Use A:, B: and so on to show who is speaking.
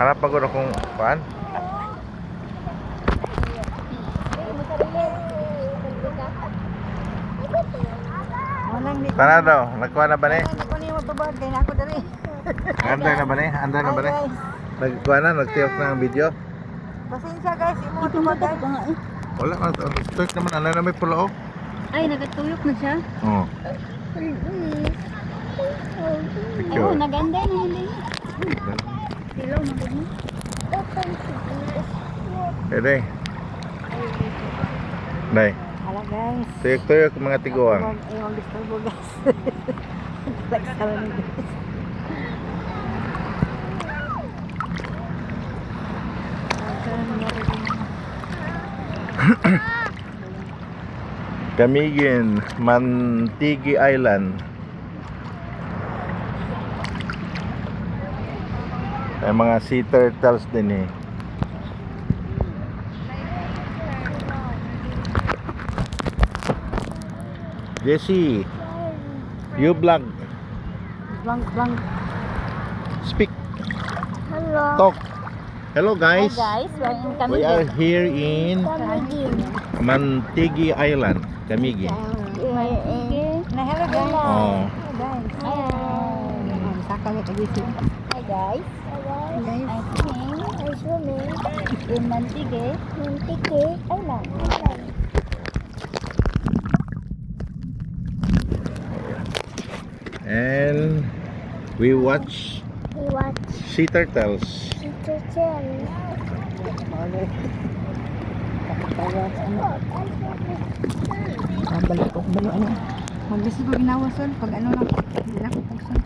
A: Harap pagod akong paan. Tara daw, nagkuha na ba ni?
B: Hindi ko niyo matubag kaya ako dali.
A: Anday na ba ni? Anday na ba ni? Nagkuha na, nagtiyok na ang video.
B: Pasensya guys, imo matubag guys.
A: Wala, nagtiyok naman, ano na may pula oh.
C: Ay, nagatuyok na siya.
A: Oo.
C: Oo, naganda naman din. Silaw na din.
A: Pwede. Day,
B: Hala guys.
A: tuyok-tuyok mga tiguan.
B: Ayong disturbo guys. Like sa lang guys.
A: Camiguin, Mantigi Island. May mga sea turtles din eh. Jessie, you vlog.
B: Blank blank.
A: Speak,
C: Hello.
A: talk. Hello guys.
C: Hi guys, welcome kami.
A: We are here in Mantigi Island, Camiguin.
B: Na hello guys.
A: Oh.
B: Guys. Saka ni kagising.
C: Hi guys.
B: Guys.
C: I'm swimming in Mantique Island.
A: And we watch
C: We watch
A: sea turtles.
C: turtle.
B: Balik ko balo ano. Magbisi ko ginawason pag ano lang. Hindi na ko pagsan.